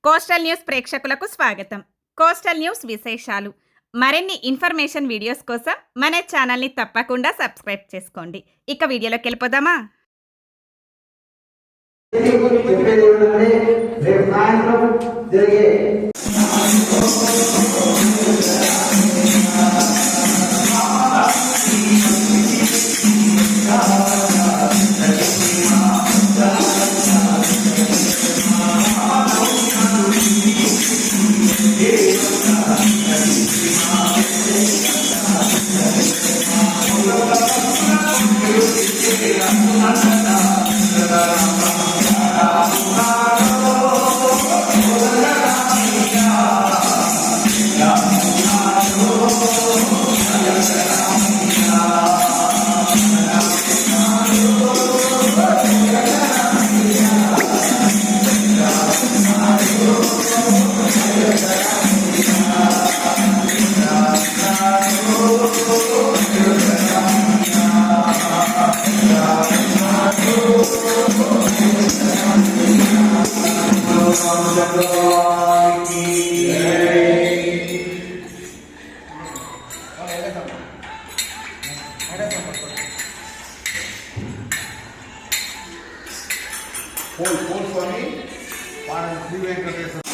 Coastal news ప్రేక్షకులకు స్వాగతం. Coastal news విశేషాలు. మరిన్ని ఇన్ఫర్మేషన్ వీడియోస్ కోసం మన ఛానల్ని తప్పకుండా సబ్స్క్రైబ్ చేసుకోండి. ఇక వీడియోలోకి వెళ్ళిపోదామా? Paul Swami, Paran Sri Venkateswara.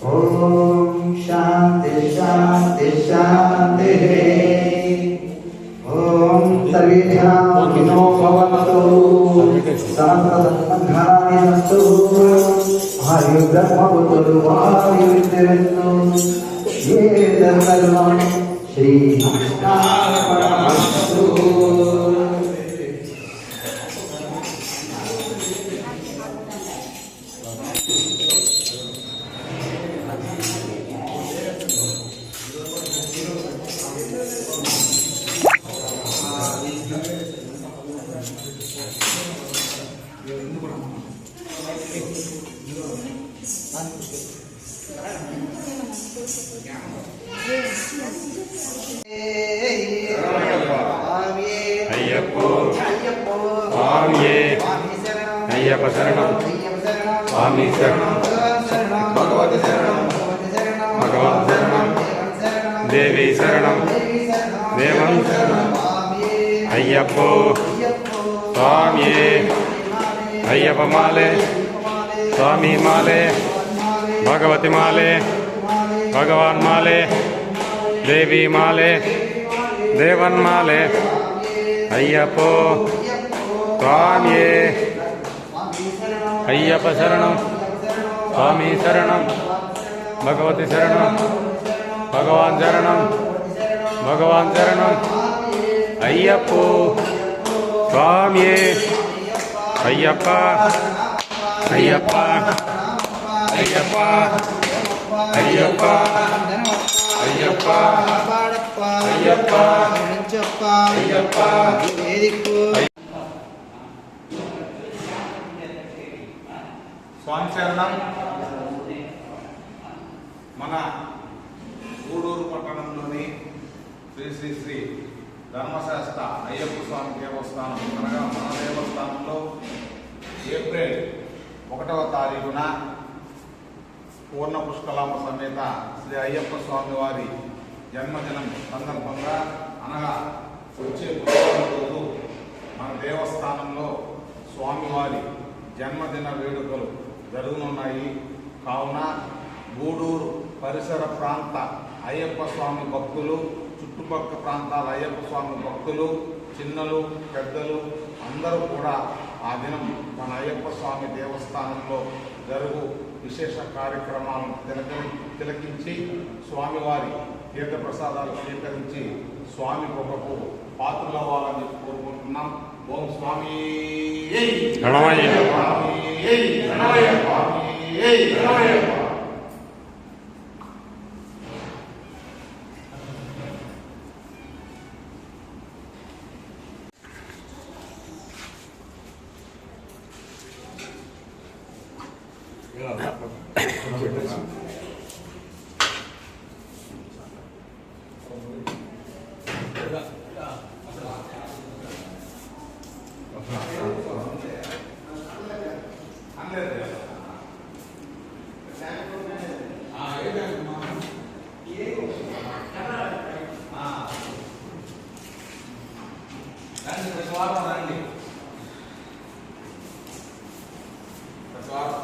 Om Shanti शांति शांति। ओम सर्वे जना सुखिनो भवन्तु समस्त सद्गुणानि सन्तु आयुर्ब्रह्मपुत्रो आयुर्विद्यन्तु ये सर्वं श्री कृष्णार्पणमस्तु। అయ్యప్ప శరణం స్వామి శరణం భగవతి శరణం భగవాన్ శరణం దేవి శరణం దేవం శరణం అయ్యప్పో స్వామి అయ్యప్ప మాలే స్వామి మాలే భగవతి మాలే భగవాన్ మాలే దేవి మాలే దేవన్ మాలే అయ్యప్పో స్వామి అయ్యప్ప శరణం స్వామి శరణం భగవతి శరణం భగవాన్ శరణం భగవాన్ శరణం అయ్యప్పో స్వామి అయ్యప్ప అయ్యప్ప అయ్యప్ప అయ్యప్ప అయ్యప్ప అయ్యప్ప అయ్యప్ప స్వామి శరణం. మన గూడూరు పట్టణంలోని శ్రీ శ్రీ శ్రీ ధర్మశాస్త్ర అయ్యప్ప స్వామి దేవస్థానం అనగా మన దేవస్థానంలో ఏప్రిల్ 1వ తారీఖున పూర్ణ పుష్కలామ సమేత శ్రీ అయ్యప్ప స్వామి వారి జన్మదినం సందర్భంగా అనగా వచ్చే బుధవారం రోజు మన దేవస్థానంలో స్వామివారి జన్మదిన వేడుకలు జరుగునున్నాయి. కావున గూడూరు పరిసర ప్రాంత అయ్యప్ప స్వామి భక్తులు, చుట్టుపక్కల ప్రాంతాల అయ్యప్ప స్వామి భక్తులు, చిన్నలు పెద్దలు అందరూ కూడా ఆ దినం మన అయ్యప్ప స్వామి దేవస్థానంలో జరుగు విశేష కార్యక్రమాలను తిలకించి స్వామివారి తీర్థప్రసాదాలు స్వీకరించి స్వామి కృపకు పాత్రలవ్వాలని చెప్పి కోరుకుంటున్నాం. ఓం స్వామి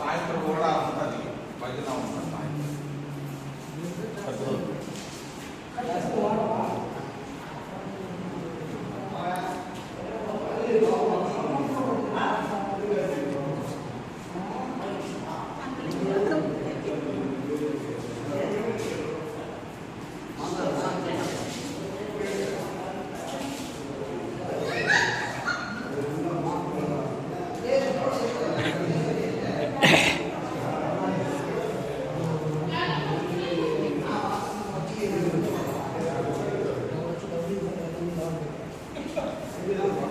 సాయంత్రం కూడా ఉంటుంది, భజన ఉంటుంది సాయంత్రం. ఇది